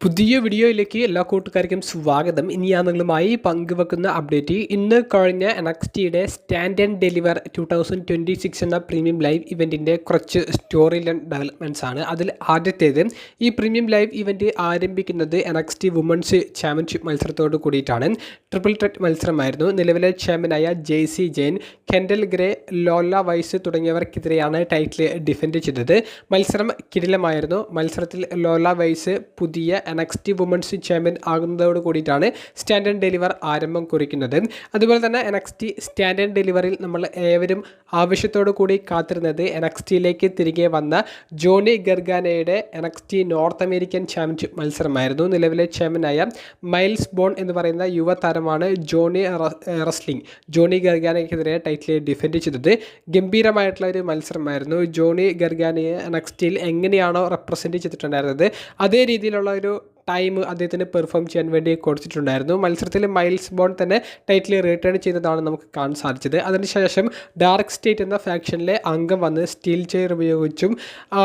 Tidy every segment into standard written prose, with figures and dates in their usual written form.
പുതിയ വീഡിയോയിലേക്ക് എല്ലാ കൂട്ടുകാർക്കും സ്വാഗതം. ഇനി ഞാൻ നിങ്ങളുമായി പങ്കുവെക്കുന്ന അപ്ഡേറ്റ് ഇന്ന് കഴിഞ്ഞ NXTയുടെ സ്റ്റാൻഡ് ആൻഡ് ഡെലിവർ 2026 എന്ന പ്രീമിയം ലൈവ് ഇവൻറ്റിൻ്റെ കുറച്ച് സ്റ്റോറി ലൈൻ ഡെവലപ്മെൻറ്റ്സ് ആണ്. അതിൽ ആദ്യത്തേത് ഈ പ്രീമിയം ലൈവ് ഇവൻറ്റ് ആരംഭിക്കുന്നത് NXT വുമൺസ് ചാമ്പ്യൻഷിപ്പ് മത്സരത്തോട് കൂടിയിട്ടാണ്. ട്രിപ്പിൾ ത്രെറ്റ് മത്സരമായിരുന്നു. നിലവിലെ ചാമ്പ്യനായ Jacy Jayne, Kendal Grey, Lola Vice തുടങ്ങിയവർക്കെതിരെയാണ് ടൈറ്റിൽ ഡിഫെൻഡ് ചെയ്തത്. മത്സരം കിടിലമായിരുന്നു. മത്സരത്തിൽ ലോല വൈസ് പുതിയ NXT വുമൺസ് ചാമ്പ്യൻ ആകുന്നതോട് കൂടിയിട്ടാണ് സ്റ്റാൻഡ് ആൻഡ് ഡെലിവർ ആരംഭം കുറിക്കുന്നത്. അതുപോലെ തന്നെ NXT സ്റ്റാൻഡ് ആൻഡ് ഡെലിവറിൽ നമ്മൾ ഏവരും ആവശ്യത്തോടു കൂടി കാത്തിരുന്നത് NXTയിലേക്ക് തിരികെ വന്ന ജോണി ഗർഗാനയുടെ NXT നോർത്ത് അമേരിക്കൻ ചാമ്പ്യൻഷിപ്പ് മത്സരമായിരുന്നു. നിലവിലെ ചാമ്പ്യനായ മൈൽസ് ബോൺ എന്ന് പറയുന്ന യുവതാരമാണ് ജോണി ഗർഗാനയ്ക്കെതിരെ ടൈറ്റിൽ ഡിഫെൻഡ് ചെയ്തത്. ഗംഭീരമായിട്ടുള്ള ഒരു മത്സരമായിരുന്നു. ജോണി ഗർഗാനയെ NXTയിൽ എങ്ങനെയാണോ റെപ്രസെൻറ്റ് ചെയ്തിട്ടുണ്ടായിരുന്നത് അതേ രീതിയിലുള്ള ഒരു ടൈം അദ്ദേഹത്തിന് പെർഫോം ചെയ്യാൻ വേണ്ടി കൊടുത്തിട്ടുണ്ടായിരുന്നു. മത്സരത്തിൽ മൈൽസ് ബോൺ തന്നെ ടൈറ്റിൽ റിട്ടേൺ ചെയ്തതാണ് നമുക്ക് കാണാൻ സാധിച്ചത്. അതിനുശേഷം ഡാർക്ക് സ്റ്റേറ്റ് എന്ന ഫാക്ഷനിലെ അംഗം വന്ന് സ്റ്റീൽ ചെയർ ഉപയോഗിച്ചും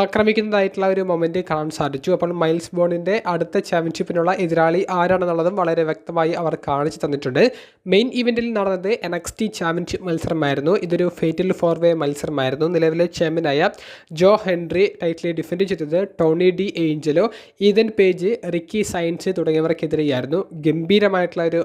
ആക്രമിക്കുന്നതായിട്ടുള്ള ഒരു മൊമെൻറ്റ് കാണാൻ സാധിച്ചു. അപ്പോൾ മൈൽസ് ബോണിൻ്റെ അടുത്ത ചാമ്പ്യൻഷിപ്പിനുള്ള എതിരാളി ആരാണെന്നുള്ളതും വളരെ വ്യക്തമായി അവർ കാണിച്ചു തന്നിട്ടുണ്ട്. മെയിൻ ഇവൻറ്റിൽ നടന്നത് NXT ചാമ്പ്യൻഷിപ്പ് മത്സരമായിരുന്നു. ഇതൊരു ഫേറ്റൽ ഫോർ വേ മത്സരമായിരുന്നു. നിലവിലെ ചാമ്പ്യനായ ജോ ഹെൻറി ടൈറ്റിൽ ഡിഫെൻഡ് ചെയ്തത് Tony D'Angelo, Ethan Page, Ricky Saints തുടങ്ങിയവർക്കെതിരെയായിരുന്നു. ഗംഭീരമായിട്ടുള്ള ഒരു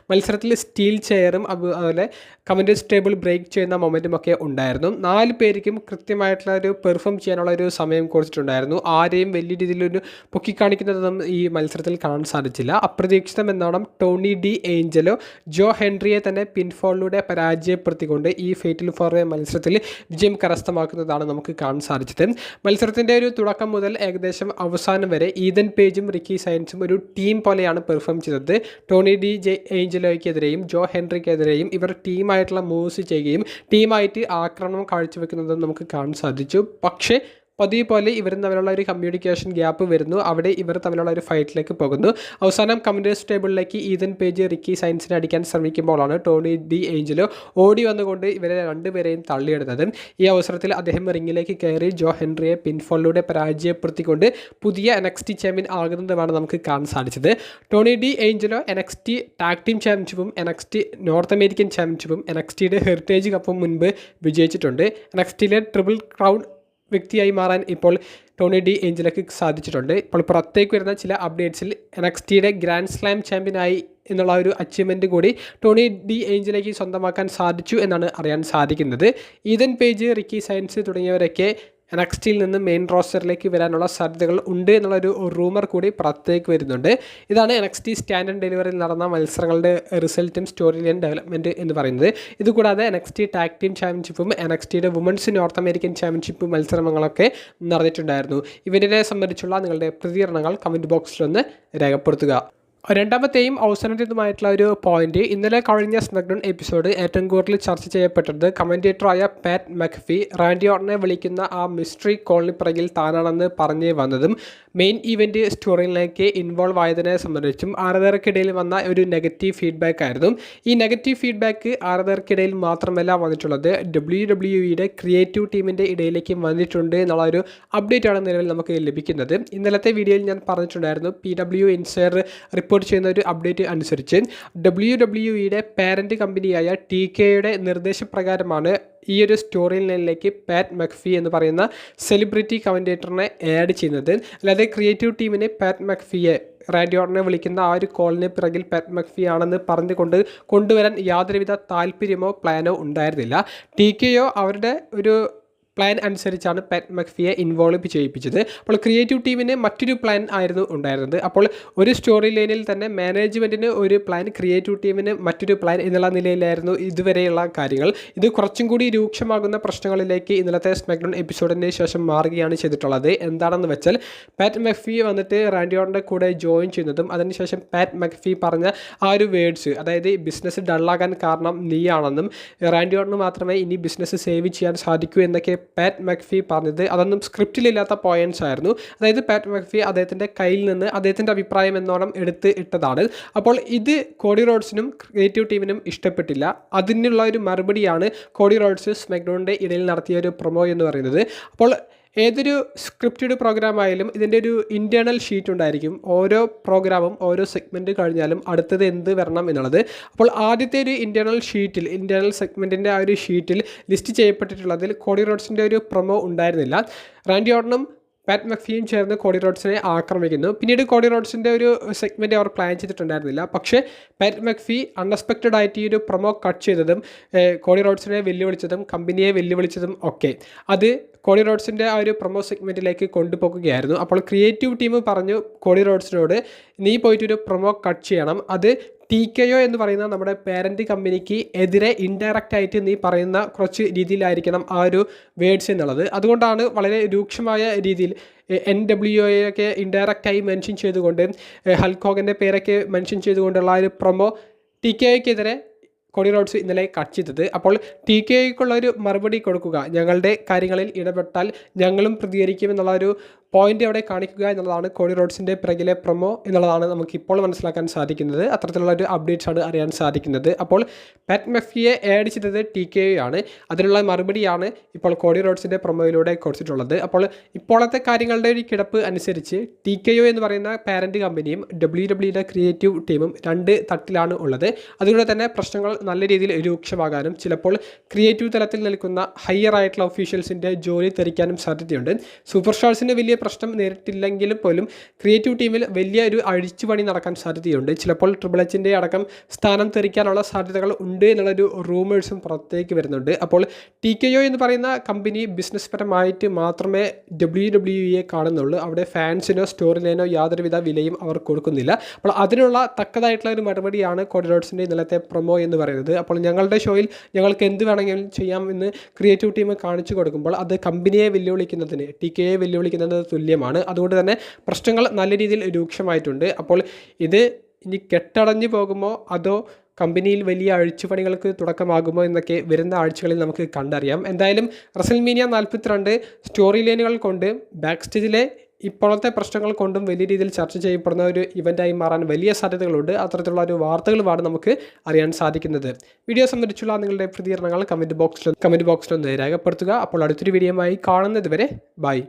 മത്സരത്തിൽ സ്റ്റീൽ ചെയറും അതുപോലെ കമൻറ്റേഴ്സ് ടേബിൾ ബ്രേക്ക് ചെയ്യുന്ന മൊമെൻറ്റും ഒക്കെ ഉണ്ടായിരുന്നു. 4 പേർക്കും കൃത്യമായിട്ടുള്ള ഒരു പെർഫോം ചെയ്യാനുള്ള ഒരു സമയം കൊടുത്തിട്ടുണ്ടായിരുന്നു. ആരെയും വലിയ രീതിയിലൊരു പൊക്കിക്കാണിക്കുന്നതൊന്നും ഈ മത്സരത്തിൽ കാണാൻ സാധിച്ചില്ല. അപ്രതീക്ഷിതം എന്നോണം ടോണി ഡി ഏഞ്ചലോ ജോ ഹെൻറിയെ തന്നെ പിൻഫോളിലൂടെ പരാജയപ്പെടുത്തിക്കൊണ്ട് ഈ ഫേറ്റൽ ഫോർ വേ മത്സരത്തിൽ വിജയം കരസ്ഥമാക്കുന്നതാണ് നമുക്ക് കാണാൻ സാധിച്ചത്. മത്സരത്തിൻ്റെ ഒരു തുടക്കം മുതൽ ഏകദേശം അവസാനം വരെ ഈതൻ പേജും റിക്കി സയൻസും ഒരു ടീം പോലെയാണ് പെർഫോം ചെയ്തത്. ടോണി ഡി ഏഞ്ചലോയ്ക്കെതിരെയും ജോ ഹെൻറിക്കെതിരെയും ഇവർ ടീമായിട്ടുള്ള മൂവ്സ് ചെയ്യുകയും ടീമായിട്ട് ആക്രമണം കാഴ്ചവെക്കുന്നതും നമുക്ക് കാണാൻ സാധിച്ചു. പക്ഷേ പതിവ് പോലെ ഇവരും തമ്മിലുള്ള ഒരു കമ്മ്യൂണിക്കേഷൻ ഗ്യാപ്പ് വരുന്നു. അവിടെ ഇവർ തമ്മിലുള്ള ഒരു ഫൈറ്റിലേക്ക് പോകുന്നു. അവസാനം കമൻറ്റേഴ്സ് ടേബിളിലേക്ക് ഈതൻ പേജ് റിക്കി സയൻസിനെ അടിക്കാൻ ശ്രമിക്കുമ്പോഴാണ് ടോണി ഡി ഏഞ്ചലോ ഓടി വന്നുകൊണ്ട് ഇവരെ രണ്ടുപേരെയും തള്ളിയിടുന്നത്. ഈ അവസരത്തിൽ അദ്ദേഹം റിങ്ങിലേക്ക് കയറി ജോ ഹെൻറിയെ പിൻഫോളിലൂടെ പരാജയപ്പെടുത്തിക്കൊണ്ട് പുതിയ NXT ചാമ്പ്യൻ ആകുന്നതുമാണ് നമുക്ക് കാണാൻ സാധിച്ചത്. Tony D'Angelo NXT tag team ചാമ്പ്യൻഷിപ്പും NXT നോർത്ത് അമേരിക്കൻ ചാമ്പ്യൻഷിപ്പും NXTയുടെ ഹെറിറ്റേജ് കപ്പും മുൻപ് വിജയിച്ചിട്ടുണ്ട്. NXTയിലെ ട്രിപ്പിൾ ക്രൗൺ വ്യക്തിയായി മാറാൻ ഇപ്പോൾ ടോണി ഡി ഏഞ്ചലോയ്ക്ക് സാധിച്ചിട്ടുണ്ട്. ഇപ്പോൾ പുറത്തേക്ക് വരുന്ന ചില അപ്ഡേറ്റ്സിൽ NXTയുടെ ഗ്രാൻഡ് സ്ലാം ചാമ്പ്യനായി എന്നുള്ള ഒരു അച്ചീവ്മെൻറ്റ് കൂടി ടോണി ഡി ഏഞ്ചലോയ്ക്ക് സ്വന്തമാക്കാൻ സാധിച്ചു എന്നാണ് അറിയാൻ സാധിക്കുന്നത്. ഈതൻ പേജ്, റിക്കി സയൻസ് തുടങ്ങിയവരൊക്കെ NXTയിൽ നിന്ന് മെയിൻ റോസ്റ്ററിലേക്ക് വരാനുള്ള സാധ്യതകൾ ഉണ്ട് എന്നുള്ളൊരു റൂമർ കൂടി പുറത്തേക്ക് വരുന്നുണ്ട്. ഇതാണ് NXT സ്റ്റാൻഡ് ആൻഡ് ഡെലിവറിൽ നടന്ന മത്സരങ്ങളുടെ റിസൾട്ടും സ്റ്റോറി ലൈൻ ഡെവലപ്മെൻറ്റ് എന്ന് പറയുന്നത്. ഇതുകൂടാതെ NXT ടാഗ് ടീം ചാമ്പ്യൻഷിപ്പും NXTയുടെ വുമൺസ് നോർത്ത് അമേരിക്കൻ ചാമ്പ്യൻഷിപ്പ് മത്സരങ്ങളൊക്കെ നടന്നിട്ടുണ്ടായിരുന്നു. ഇവരെ സംബന്ധിച്ചുള്ള നിങ്ങളുടെ പ്രതികരണങ്ങൾ കമൻറ്റ് ബോക്സിലൊന്ന് രേഖപ്പെടുത്തുക. രണ്ടാമത്തെയും അവസാനത്തേതുമായിട്ടുള്ള ഒരു പോയിന്റ്, ഇന്നലെ കഴിഞ്ഞ സ്മാക്ഡൗൺ എപ്പിസോഡ് ഏറ്റവും കൂടുതൽ ചർച്ച ചെയ്യപ്പെട്ടത് കമൻറ്റേറ്ററായ പാറ്റ് മക്ഫി റാൻഡി ഓർട്ടനെ വിളിക്കുന്ന ആ മിസ്റ്ററി കോളിന് പിറകിൽ താനാണെന്ന് പറഞ്ഞു വന്നതും മെയിൻ ഇവൻറ്റ് സ്റ്റോറിയിലേക്ക് ഇൻവോൾവ് ആയതിനെ സംബന്ധിച്ചും ആരാധകർക്കിടയിൽ വന്ന ഒരു നെഗറ്റീവ് ഫീഡ്ബാക്ക് ആയിരുന്നു. ഈ നെഗറ്റീവ് ഫീഡ്ബാക്ക് ആരാധകർക്കിടയിൽ മാത്രമല്ല വന്നിട്ടുള്ളത്, WWEയുടെ ക്രിയേറ്റീവ് ടീമിൻ്റെ ഇടയിലേക്ക് വന്നിട്ടുണ്ട് എന്നുള്ള ഒരു അപ്ഡേറ്റ് ആണ് നിലവിൽ നമുക്ക് ലഭിക്കുന്നത്. ഇന്നലത്തെ വീഡിയോയിൽ ഞാൻ പറഞ്ഞിട്ടുണ്ടായിരുന്നു, PW ഇൻസൈഡർ റിപ്പോർട്ട് ചെയ്യുന്ന ഒരു അപ്ഡേറ്റ് അനുസരിച്ച് WWEയുടെ പാരന്റ് കമ്പനിയായ TKയുടെ നിർദ്ദേശപ്രകാരമാണ് ഈ ഒരു സ്റ്റോറി ലൈനിലേക്ക് പാറ്റ് മക്ഫി എന്ന് പറയുന്ന സെലിബ്രിറ്റി കമൻറ്റേറ്ററിനെ ആഡ് ചെയ്യുന്നത്. അല്ലാതെ ക്രിയേറ്റീവ് ടീമിനെ പാറ്റ് മക്ഫിയെ റാൻഡി ഓർട്ടനെ വിളിക്കുന്ന ആ ഒരു കോളിന് പിറകിൽ പാറ്റ് മക്ഫി ആണെന്ന് പറഞ്ഞുകൊണ്ട് കൊണ്ടുവരാൻ യാതൊരുവിധ താല്പര്യമോ പ്ലാനോ ഉണ്ടായിരുന്നില്ല. TKയോ അവരുടെ ഒരു പ്ലാൻ അനുസരിച്ചാണ് പാറ്റ് മക്ഫിയെ ഇൻവോൾവ് ചെയ്യിപ്പിച്ചത്. അപ്പോൾ ക്രിയേറ്റീവ് ടീമിന് മറ്റൊരു പ്ലാൻ ആയിരുന്നു ഉണ്ടായിരുന്നത്. അപ്പോൾ ഒരു സ്റ്റോറി ലൈനിൽ തന്നെ മാനേജ്മെൻറ്റിന് ഒരു പ്ലാൻ, ക്രിയേറ്റീവ് ടീമിന് മറ്റൊരു പ്ലാൻ എന്നുള്ള നിലയിലായിരുന്നു ഇതുവരെയുള്ള കാര്യങ്ങൾ. ഇത് കുറച്ചും കൂടി രൂക്ഷമാകുന്ന പ്രശ്നങ്ങളിലേക്ക് ഇന്നലത്തെ സ്മാക്ഡൗൺ എപ്പിസോഡിന് ശേഷം മാറുകയാണ് ചെയ്തിട്ടുള്ളത്. എന്താണെന്ന് വെച്ചാൽ പാറ്റ് മക്ഫി വന്നിട്ട് റാൻഡി ഓർട്ടൻ്റെ കൂടെ ജോയിൻ ചെയ്യുന്നതും അതിനുശേഷം പാറ്റ് മക്ഫി പറഞ്ഞ ആ ഒരു വേർഡ്സ്, അതായത് ബിസിനസ് ഡള്ളാകാൻ കാരണം നീയാണെന്നും റാൻഡി ഓർട്ടന് മാത്രമേ ഇനി ബിസിനസ് സേവ് ചെയ്യാൻ സാധിക്കൂ എന്നൊക്കെ പാറ്റ് മക്ഫി പറഞ്ഞത് അതൊന്നും സ്ക്രിപ്റ്റിലില്ലാത്ത പോയിന്റ്സ് ആയിരുന്നു. അതായത് പാറ്റ് മക്ഫി അദ്ദേഹത്തിൻ്റെ കയ്യിൽ നിന്ന് അദ്ദേഹത്തിൻ്റെ അഭിപ്രായം എന്നോണം എടുത്ത് ഇട്ടതാണ്. അപ്പോൾ ഇത് കോഡി റോഡ്സിനും ക്രിയേറ്റീവ് ടീമിനും ഇഷ്ടപ്പെട്ടില്ല. അതിനുള്ള ഒരു മറുപടിയാണ് കോഡി റോഡ്സ് സ്മാക്ഡൗണിൻ്റെ ഇടയിൽ നടത്തിയ ഒരു പ്രൊമോ എന്ന് പറയുന്നത്. അപ്പോൾ ഏതൊരു സ്ക്രിപ്റ്റഡ് പ്രോഗ്രാം ആയാലും ഇതിൻ്റെ ഒരു ഇൻറ്റേർണൽ ഷീറ്റ് ഉണ്ടായിരിക്കും. ഓരോ പ്രോഗ്രാമും ഓരോ സെഗ്മെൻറ്റ് കഴിഞ്ഞാലും അടുത്തത് എന്ത് വരണം എന്നുള്ളത്. അപ്പോൾ ആദ്യത്തെ ഒരു ഇൻറ്റേർണൽ സെഗ്മെൻറ്റിൻ്റെ ആ ഒരു ഷീറ്റിൽ ലിസ്റ്റ് ചെയ്യപ്പെട്ടിട്ടുള്ളതിൽ കോഡി റോഡ്സിൻ്റെ ഒരു പ്രൊമോ ഉണ്ടായിരുന്നില്ല. റാൻഡി ഓർട്ടണും പാറ്റ് മക്ഫിയും ചേർന്ന് കോഡി റോഡ്സിനെ ആക്രമിക്കുന്നു. പിന്നീട് കോഡി റോഡ്സിൻ്റെ ഒരു സെഗ്മെൻറ്റ് അവർ പ്ലാൻ ചെയ്തിട്ടുണ്ടായിരുന്നില്ല. പക്ഷേ പാറ്റ് മക്ഫി അൺഎക്സ്പെക്റ്റഡ് ആയിട്ട് ഈ ഒരു പ്രൊമോ കട്ട് ചെയ്തതും കോഡി റോഡ്സിനെ വെല്ലുവിളിച്ചതും കമ്പനിയെ വെല്ലുവിളിച്ചതും ഒക്കെ അത് കോഡി റോഡ്സിൻ്റെ ആ ഒരു പ്രൊമോ സെഗ്മെൻറ്റിലേക്ക് കൊണ്ടുപോകുകയായിരുന്നു. അപ്പോൾ ക്രിയേറ്റീവ് ടീം പറഞ്ഞു കോഡി റോഡ്സിനോട്, നീ പോയിട്ടൊരു പ്രൊമോ കട്ട് ചെയ്യണം, അത് TKO എന്ന് പറയുന്ന നമ്മുടെ പാരൻറ്റ് കമ്പനിക്ക് എതിരെ ഇൻഡയറക്റ്റ് ആയിട്ട് നീ പറയുന്ന കുറച്ച് രീതിയിലായിരിക്കണം ആ ഒരു വേർഡ്സ് എന്നുള്ളത്. അതുകൊണ്ടാണ് വളരെ രൂക്ഷമായ രീതിയിൽ NWO ഒക്കെ ഇൻഡയറക്റ്റായി മെൻഷൻ ചെയ്തുകൊണ്ട് ഹൾക്ക് ഹോഗൻ്റെ പേരൊക്കെ മെൻഷൻ ചെയ്തുകൊണ്ടുള്ള ആ ഒരു പ്രൊമോ TKOക്കെതിരെ കോഡി റോഡ്സ് ഇന്നലെ കട്ട് ചെയ്തത്. അപ്പോൾ TKOയ്ക്കുള്ള ഒരു മറുപടി കൊടുക്കുക, ഞങ്ങളുടെ കാര്യങ്ങളിൽ ഇടപെട്ടാൽ ഞങ്ങളും പ്രതികരിക്കുമെന്നുള്ള ഒരു പോയിന്റ് അവിടെ കാണിക്കുക എന്നുള്ളതാണ് കോഡി റോഡ്സിൻ്റെ പിറകിലെ പ്രൊമോ എന്നുള്ളതാണ് നമുക്കിപ്പോൾ മനസ്സിലാക്കാൻ സാധിക്കുന്നത്. അത്തരത്തിലുള്ള ഒരു അപ്ഡേറ്റ്സ് ആണ് അറിയാൻ സാധിക്കുന്നത്. അപ്പോൾ പാറ്റ് മക്ഫിയെ ആഡ് ചെയ്തത് TKO ആണ്. അതിനുള്ള മറുപടിയാണ് ഇപ്പോൾ കോഡി റോഡ്സിൻ്റെ പ്രൊമോയിലൂടെ കൊടുത്തിട്ടുള്ളത്. അപ്പോൾ ഇപ്പോഴത്തെ കാര്യങ്ങളുടെ ഒരു കിടപ്പ് അനുസരിച്ച് TKO എന്ന് പറയുന്ന പാരൻറ്റ് കമ്പനിയും WWE ക്രിയേറ്റീവ് ടീമും രണ്ട് തട്ടിലാണ് ഉള്ളത്. അതുകൊണ്ട് തന്നെ പ്രശ്നങ്ങൾ നല്ല രീതിയിൽ രൂക്ഷമാകാനും ചിലപ്പോൾ ക്രിയേറ്റീവ് തലത്തിൽ നിൽക്കുന്ന ഹയർ ആയിട്ടുള്ള ഒഫീഷ്യൽസിൻ്റെ ജോലി തെറിക്കാനും സാധ്യതയുണ്ട്. സൂപ്പർ സ്റ്റാർസിന് വലിയ പ്രശ്നം നേരിട്ടില്ലെങ്കിലും പോലും ക്രിയേറ്റീവ് ടീമിൽ വലിയ ഒരു അഴിച്ചുപണി നടക്കാൻ സാധ്യതയുണ്ട്. ചിലപ്പോൾ ട്രിപ്പിൾ എച്ചിൻ്റെ അടക്കം സ്ഥാനം തെറിക്കാനുള്ള സാധ്യതകൾ ഉണ്ട് എന്നുള്ളൊരു റൂമേഴ്സും പുറത്തേക്ക് വരുന്നുണ്ട്. അപ്പോൾ TKO എന്ന് പറയുന്ന കമ്പനി ബിസിനസ് പരമായിട്ട് മാത്രമേ WWE കാണുന്നുള്ളൂ. അവിടെ ഫാൻസിനോ സ്റ്റോറി ലൈനോ യാതൊരുവിധ വിലയും അവർ കൊടുക്കുന്നില്ല. അപ്പോൾ അതിനുള്ള തക്കതായിട്ടുള്ള ഒരു മറുപടിയാണ് കോഡി റോഡ്സിൻ്റെ ഇന്നലത്തെ പ്രൊമോ എന്ന് പറയുന്നത്. അപ്പോൾ ഞങ്ങളുടെ ഷോയിൽ ഞങ്ങൾക്ക് എന്ത് വേണമെങ്കിലും ചെയ്യാം എന്ന് ക്രിയേറ്റീവ് ടീം കാണിച്ചു കൊടുക്കുമ്പോൾ അത് കമ്പനിയെ വെല്ലുവിളിക്കുന്നതിന് TKOയെ വെല്ലുവിളിക്കുന്നത് തുല്യമാണ്. അതുകൊണ്ട് തന്നെ പ്രശ്നങ്ങൾ നല്ല രീതിയിൽ രൂക്ഷമായിട്ടുണ്ട്. അപ്പോൾ ഇത് ഇനി കെട്ടടഞ്ഞു പോകുമോ അതോ കമ്പനിയിൽ വലിയ അഴിച്ചുപണികൾക്ക് തുടക്കമാകുമോ എന്നൊക്കെ വരുന്ന ആഴ്ചകളിൽ നമുക്ക് കണ്ടറിയാം. എന്തായാലും റസൽമേനിയ 42 സ്റ്റോറി ലൈനുകൾ കൊണ്ട് ബാക്ക് സ്റ്റേജിലെ ഇപ്പോഴത്തെ പ്രശ്നങ്ങൾ കൊണ്ടും വലിയ രീതിയിൽ ചർച്ച ചെയ്യപ്പെടുന്ന ഒരു ഇവൻ്റായി മാറാൻ വലിയ സാധ്യതകളുണ്ട്. അത്തരത്തിലുള്ള ഒരു വാർത്തകളുമാണ് നമുക്ക് അറിയാൻ സാധിക്കുന്നത്. വീഡിയോ സംബന്ധിച്ചുള്ള നിങ്ങളുടെ പ്രതികരണങ്ങൾ കമൻറ്റ് ബോക്സിലൊന്ന് രേഖപ്പെടുത്തുക. അപ്പോൾ അടുത്തൊരു വീഡിയോയുമായി കാണുന്നത് വരെ ബൈ.